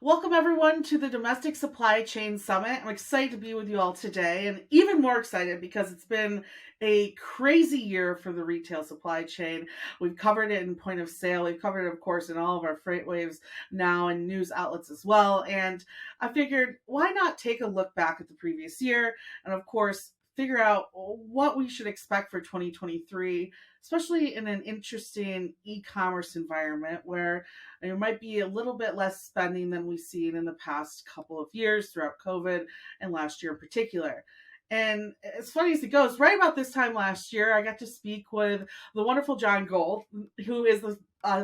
Welcome, everyone, to the Domestic Supply Chain Summit. I'm excited to be with you all today, and even more excited because it's been a crazy year for the retail supply chain. We've covered it in point of sale, we've covered it, of course, in all of our freight waves now and news outlets as well. And I figured, why not take a look back at the previous year and, of course, figure out what we should expect for 2023, especially in an interesting e-commerce environment where there might be a little bit less spending than we've seen in the past couple of years throughout COVID and last year in particular. And as funny as it goes, right about this time last year, I got to speak with the wonderful John Gold, who is the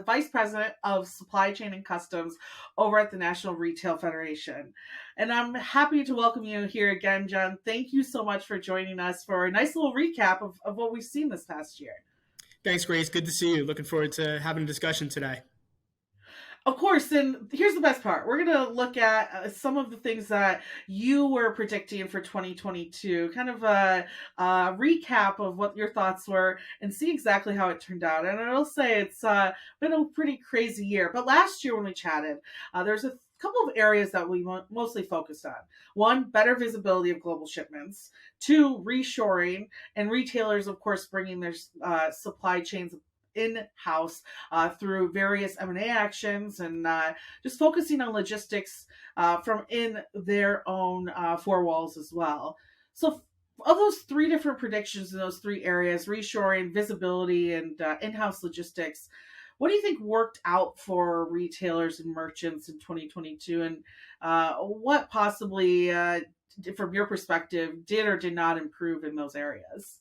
Vice President of Supply Chain and Customs over at the National Retail Federation. And I'm happy to welcome you here again, John. Thank you so much for joining us for a nice little recap of what we've seen this past year. Thanks, Grace. Good to see you. Looking forward to having a discussion today. Of course, and here's the best part. We're going to look at some of the things that you were predicting for 2022, kind of a recap of what your thoughts were and see exactly how it turned out. And I will say it's been a pretty crazy year. But last year when we chatted, there's a couple of areas that we mostly focused on. One, better visibility of global shipments. Two, reshoring, and retailers, of course, bringing their supply chains in-house through various M&A actions and just focusing on logistics from in their own four walls as well. So of those three different predictions in those three areas, reshoring, visibility, and in-house logistics, what do you think worked out for retailers and merchants in 2022? And what possibly, from your perspective, did or did not improve in those areas?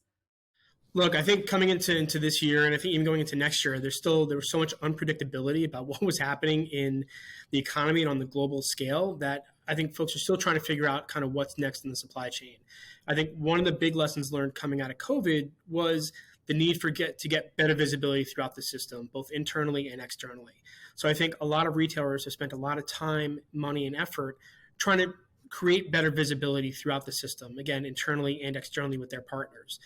Look, I think coming into this year, and I think even going into next year, there was so much unpredictability about what was happening in the economy and on the global scale that I think folks are still trying to figure out kind of what's next in the supply chain. I think one of the big lessons learned coming out of COVID was the need to get better visibility throughout the system, both internally and externally. So I think a lot of retailers have spent a lot of time, money, and effort trying to create better visibility throughout the system, again, internally and externally with their partners.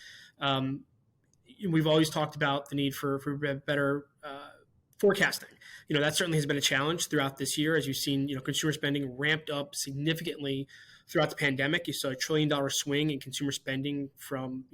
We've always talked about the need for better forecasting. That certainly has been a challenge throughout this year. As you've seen, consumer spending ramped up significantly throughout the pandemic. You saw $1 trillion swing in consumer spending from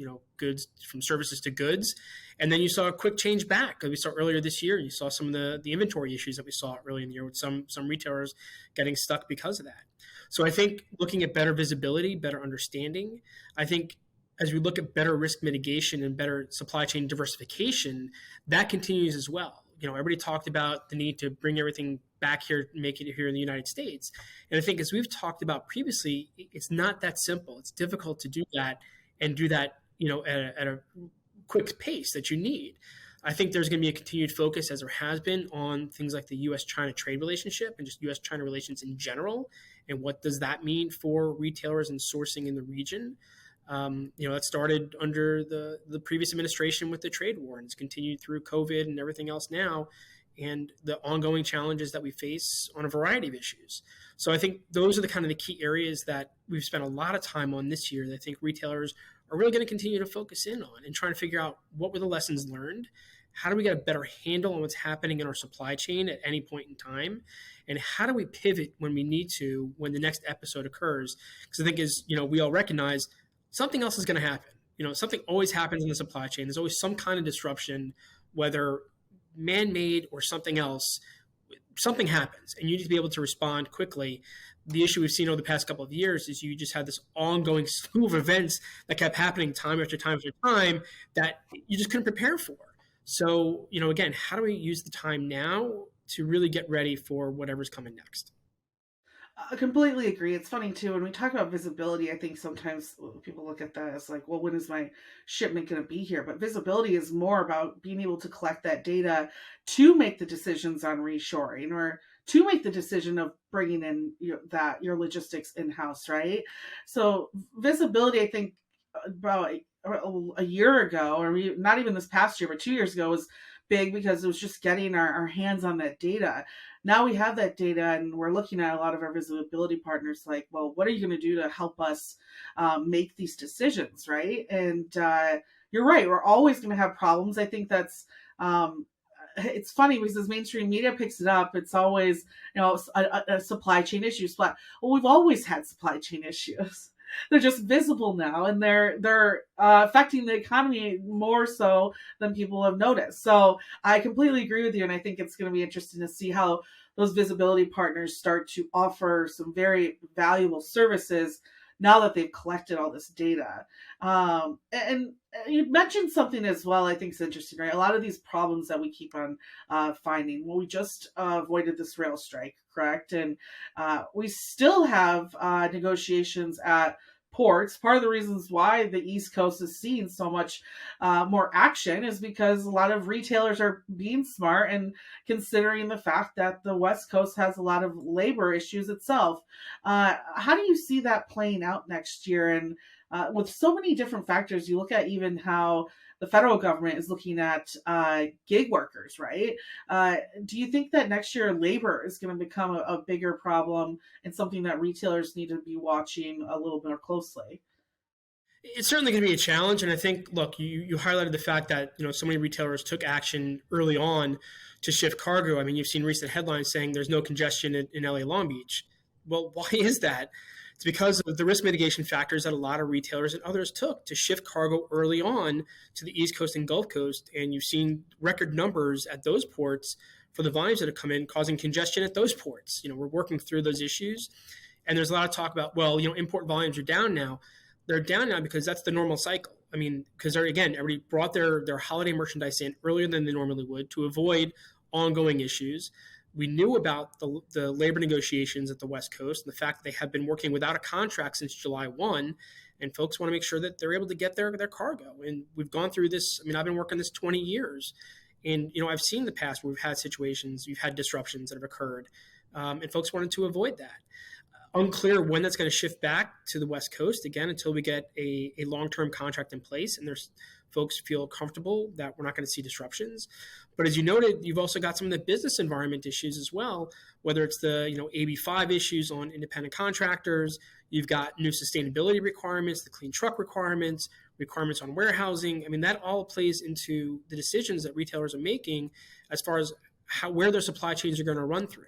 services to goods. And then you saw a quick change back. We saw earlier this year, you saw some of the inventory issues that we saw early in the year with some retailers getting stuck because of that. So I think looking at better visibility, better understanding, I think as we look at better risk mitigation and better supply chain diversification, that continues as well. Everybody talked about the need to bring everything back here, make it here in the United States. And I think as we've talked about previously, it's not that simple. It's difficult to do that and do that, at a quick pace that you need. I think there's going to be a continued focus, as there has been, on things like the U.S.-China trade relationship and just U.S.-China relations in general. And what does that mean for retailers and sourcing in the region? That started under the previous administration with the trade war and it's continued through COVID and everything else now, and the ongoing challenges that we face on a variety of issues. So I think those are the key areas that we've spent a lot of time on this year that I think retailers are really going to continue to focus in on and trying to figure out what were the lessons learned, how do we get a better handle on what's happening in our supply chain at any point in time, and how do we pivot when we need to when the next episode occurs? Because I think as we all recognize, something else is going to happen. Something always happens in the supply chain. There's always some kind of disruption, whether man-made or something else. Something happens, and you need to be able to respond quickly. The issue we've seen over the past couple of years is you just had this ongoing slew of events that kept happening time after time after time that you just couldn't prepare for. So, again, how do we use the time now to really get ready for whatever's coming next? I completely agree. It's funny too when we talk about visibility. I think sometimes people look at that as like, well, when is my shipment going to be here? But visibility is more about being able to collect that data to make the decisions on reshoring or to make the decision of bringing in your logistics in house, right? So visibility, I think, about a year ago, or not even this past year, but 2 years ago, was big because it was just getting our hands on that data. Now we have that data and we're looking at a lot of our visibility partners like, well, what are you going to do to help us make these decisions, right? And you're right, we're always going to have problems. I think that's it's funny because as mainstream media picks it up, it's always, a supply chain issues. But well, we've always had supply chain issues. They're just visible now, and they're affecting the economy more so than people have noticed. So I completely agree with you, and I think it's going to be interesting to see how those visibility partners start to offer some very valuable services now that they've collected all this data. And you mentioned something as well, I think is interesting, right? A lot of these problems that we keep on finding. Well, we just avoided this rail strike, correct? And we still have negotiations at ports. Part of the reasons why the East Coast is seeing so much more action is because a lot of retailers are being smart and considering the fact that the West Coast has a lot of labor issues itself. How do you see that playing out next year? And with so many different factors, you look at even how the federal government is looking at gig workers, right? Do you think that next year labor is going to become a bigger problem and something that retailers need to be watching a little more closely? It's certainly going to be a challenge, and I think, look, you highlighted the fact that so many retailers took action early on to shift cargo. I mean, you've seen recent headlines saying there's no congestion in LA Long Beach. Well, why is that? It's because of the risk mitigation factors that a lot of retailers and others took to shift cargo early on to the East Coast and Gulf Coast. And you've seen record numbers at those ports for the volumes that have come in, causing congestion at those ports. We're working through those issues. And there's a lot of talk about, well, import volumes are down now. They're down now because that's the normal cycle. I mean, because everybody brought their holiday merchandise in earlier than they normally would to avoid ongoing issues. We knew about the labor negotiations at the West Coast and the fact that they have been working without a contract since July 1, and folks want to make sure that they're able to get their cargo. And we've gone through this. I mean, I've been working this 20 years, and I've seen the past where we've had situations, we've had disruptions that have occurred, and folks wanted to avoid that. Unclear when that's going to shift back to the West Coast again until we get a long-term contract in place and there's folks feel comfortable that we're not going to see disruptions. But as you noted, you've also got some of the business environment issues as well, whether it's the AB5 issues on independent contractors, you've got new sustainability requirements, the clean truck requirements on warehousing. I mean, that all plays into the decisions that retailers are making as far as where their supply chains are going to run through.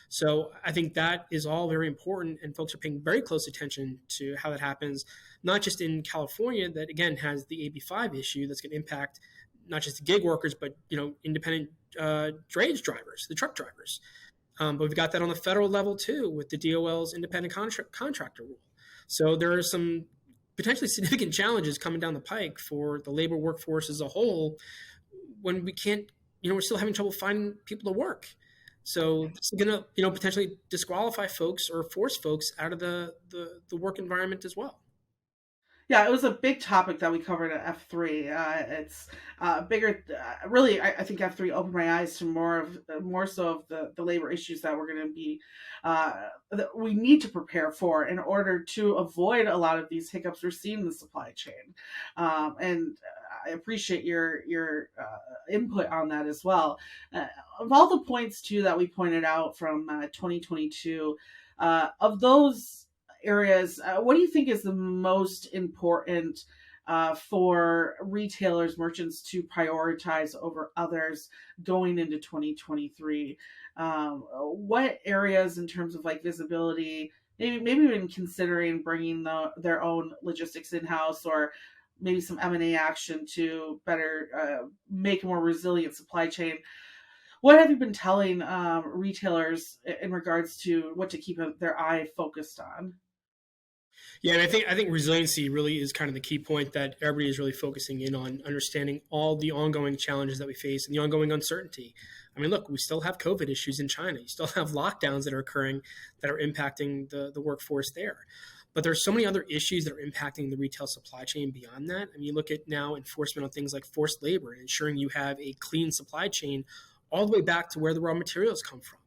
So I think that is all very important, and folks are paying very close attention to how that happens, not just in California that, again, has the AB5 issue that's going to impact not just the gig workers, but, independent drayage drivers, the truck drivers. But we've got that on the federal level, too, with the DOL's independent contractor rule. So there are some potentially significant challenges coming down the pike for the labor workforce as a whole when we can't, we're still having trouble finding people to work. So this is going to, potentially disqualify folks or force folks out of the work environment as well. Yeah, it was a big topic that we covered at F3. It's bigger. Really, I think F3 opened my eyes to more so of the labor issues that we're going to be that we need to prepare for in order to avoid a lot of these hiccups we're seeing in the supply chain. And I appreciate your input on that as well. Of all the points too that we pointed out from 2022, of those areas, what do you think is the most important for retailers, merchants to prioritize over others going into 2023? What areas in terms of like visibility, maybe even considering bringing their own logistics in-house, or maybe some M&A action to better make a more resilient supply chain? What have you been telling retailers in regards to what to keep their eye focused on? Yeah, and I think resiliency really is kind of the key point that everybody is really focusing in on, understanding all the ongoing challenges that we face and the ongoing uncertainty. I mean, look, we still have COVID issues in China. You still have lockdowns that are occurring that are impacting the workforce there. But there's so many other issues that are impacting the retail supply chain beyond that. I mean, you look at now enforcement on things like forced labor and ensuring you have a clean supply chain all the way back to where the raw materials come from,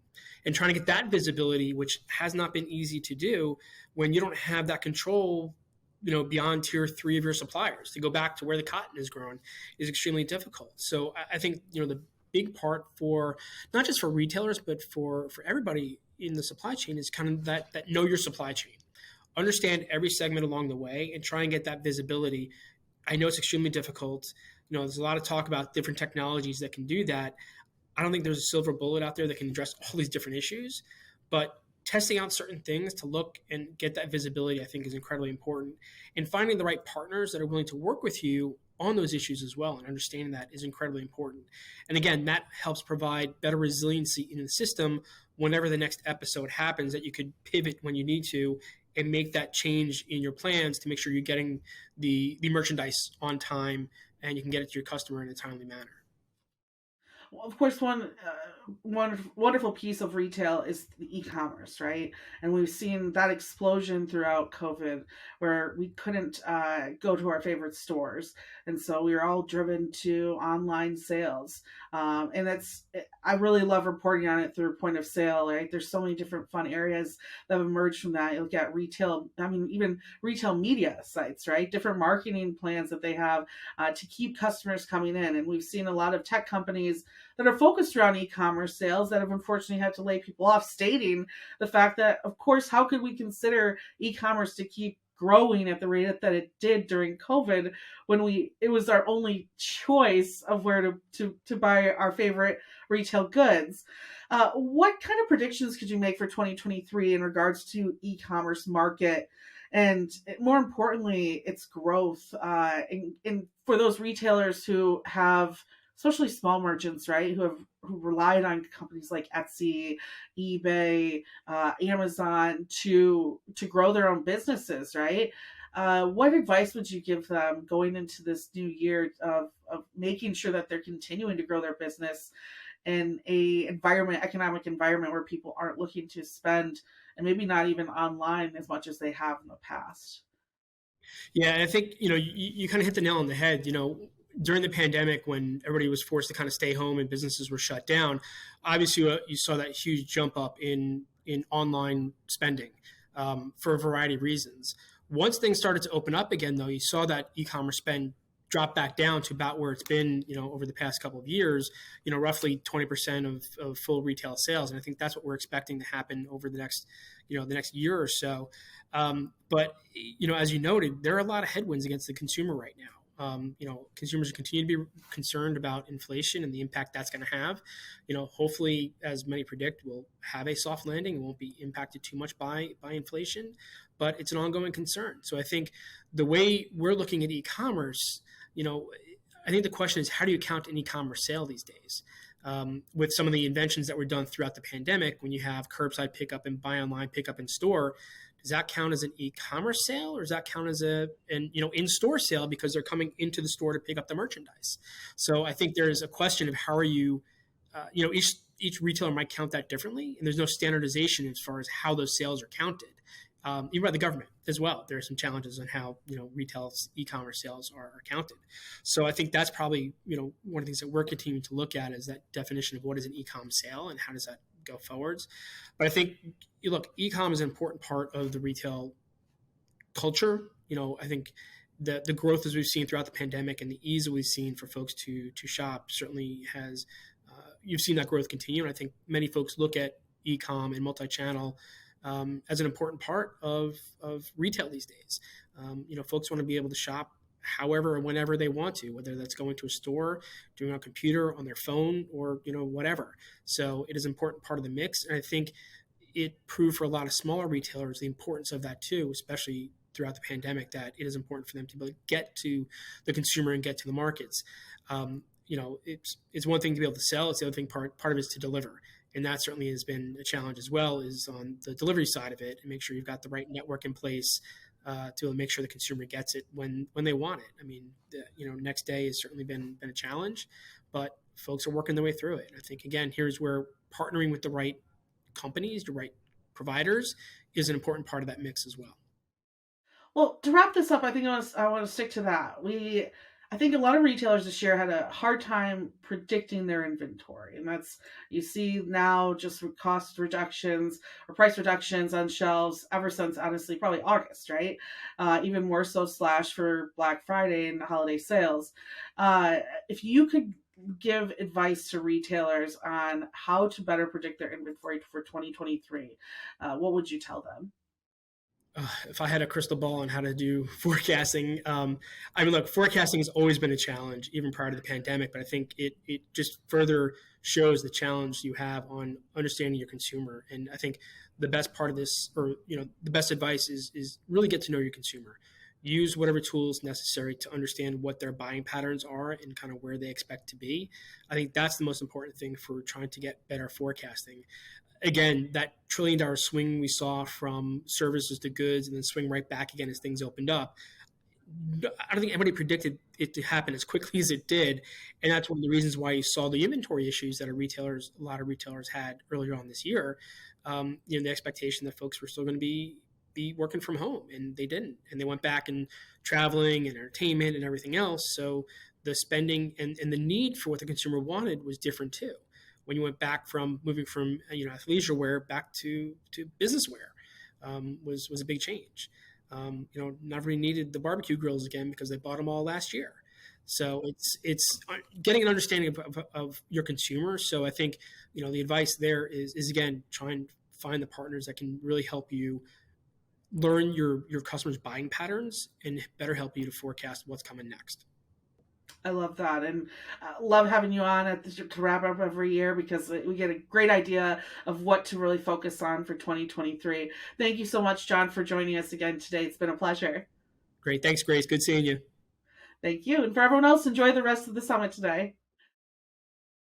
and trying to get that visibility, which has not been easy to do when you don't have that control, beyond tier 3 of your suppliers. To go back to where the cotton is grown is extremely difficult. So I think, the big part for not just for retailers, but for everybody in the supply chain is kind of that know your supply chain. Understand every segment along the way and try and get that visibility. I know it's extremely difficult. There's a lot of talk about different technologies that can do that. I don't think there's a silver bullet out there that can address all these different issues, but testing out certain things to look and get that visibility, I think, is incredibly important. And finding the right partners that are willing to work with you on those issues as well, and understanding that is incredibly important. And again, that helps provide better resiliency in the system whenever the next episode happens, that you could pivot when you need to and make that change in your plans to make sure you're getting the merchandise on time and you can get it to your customer in a timely manner. Well, of course, one wonderful piece of retail is the e-commerce, right? And we've seen that explosion throughout COVID, where we couldn't go to our favorite stores, and so we were all driven to online sales. And I really love reporting on it through point of sale, right? There's so many different fun areas that have emerged from that. You look at retail, I mean, even retail media sites, right? Different marketing plans that they have to keep customers coming in, and we've seen a lot of tech companies that are focused around e-commerce sales that have unfortunately had to lay people off, stating the fact that, of course, how could we consider e-commerce to keep growing at the rate that it did during COVID, when it was our only choice of where to buy our favorite retail goods. What kind of predictions could you make for 2023 in regards to e-commerce market, and more importantly, its growth, in for those retailers who have, especially small merchants, right, who relied on companies like Etsy, eBay, Amazon to grow their own businesses, right? What advice would you give them going into this new year of making sure that they're continuing to grow their business in economic environment where people aren't looking to spend, and maybe not even online as much as they have in the past? Yeah, and I think you kind of hit the nail on the head. During the pandemic, when everybody was forced to kind of stay home and businesses were shut down, obviously you saw that huge jump up in online spending for a variety of reasons. Once things started to open up again, though, you saw that e-commerce spend drop back down to about where it's been, over the past couple of years, roughly 20% of full retail sales. And I think that's what we're expecting to happen over the next year or so. But as you noted, there are a lot of headwinds against the consumer right now. Consumers continue to be concerned about inflation and the impact that's going to have. Hopefully, as many predict, we'll have a soft landing and won't be impacted too much by inflation, but it's an ongoing concern. So I think the way we're looking at e-commerce, I think the question is, how do you count an e-commerce sale these days? With some of the inventions that were done throughout the pandemic, when you have curbside pickup and buy online, pick up in store, does that count as an e-commerce sale, or does that count as an in-store sale because they're coming into the store to pick up the merchandise? So I think there's a question of how are you, each retailer might count that differently, and there's no standardization as far as how those sales are counted. Even by the government as well, there are some challenges on how retail e-commerce sales are counted. So I think that's probably one of the things that we're continuing to look at is that definition of what is an e-com sale and how does that go forwards. But I think e-com is an important part of the retail culture. I think the growth as we've seen throughout the pandemic and the ease that we've seen for folks to shop certainly has you've seen that growth continue. And I think many folks look at e-com and multi-channel as an important part of retail these days. Folks want to be able to shop however or whenever they want to, whether that's going to a store, doing it on a computer, on their phone, or whatever. So it is an important part of the mix, and I think it proved for a lot of smaller retailers the importance of that too, especially throughout the pandemic, that it is important for them to be able to get to the consumer and get to the markets. It's one thing to be able to sell; it's the other thing. Part of it is to deliver. And that certainly has been a challenge as well, is on the delivery side of it, and make sure you've got the right network in place to make sure the consumer gets it when they want it. I mean, next day has certainly been a challenge, but folks are working their way through it. And I think, again, here's where partnering with the right companies, the right providers, is an important part of that mix as well. Well, to wrap this up, I think I want to stick to that. I think a lot of retailers this year had a hard time predicting their inventory. And you see now just cost reductions or price reductions on shelves ever since, honestly, probably August, right? Even more so slash for Black Friday and holiday sales. If you could give advice to retailers on how to better predict their inventory for 2023, what would you tell them? If I had a crystal ball on how to do forecasting, I mean, look, forecasting has always been a challenge, even prior to the pandemic. But I think it just further shows the challenge you have on understanding your consumer. And I think the best part of this, or the best advice is really get to know your consumer. Use whatever tools necessary to understand what their buying patterns are and kind of where they expect to be. I think that's the most important thing for trying to get better forecasting. Again, that $1 trillion swing we saw from services to goods and then swing right back again as things opened up. I don't think anybody predicted it to happen as quickly as it did. And that's one of the reasons why you saw the inventory issues that a lot of retailers had earlier on this year. The expectation that folks were still going to be working from home, and they didn't. And they went back and traveling and entertainment and everything else. So the spending and the need for what the consumer wanted was different too. When you went back from moving from athleisure wear back to business wear, was a big change. Never needed the barbecue grills again because they bought them all last year. So it's getting an understanding of your consumer. So I think the advice there is again, try and find the partners that can really help you learn your customers' buying patterns and better help you to forecast what's coming next. I love that, and love having you on to wrap up every year, because we get a great idea of what to really focus on for 2023. Thank you so much, John, for joining us again today. It's been a pleasure. Great. Thanks, Grace. Good seeing you. Thank you. And for everyone else, enjoy the rest of the summit today.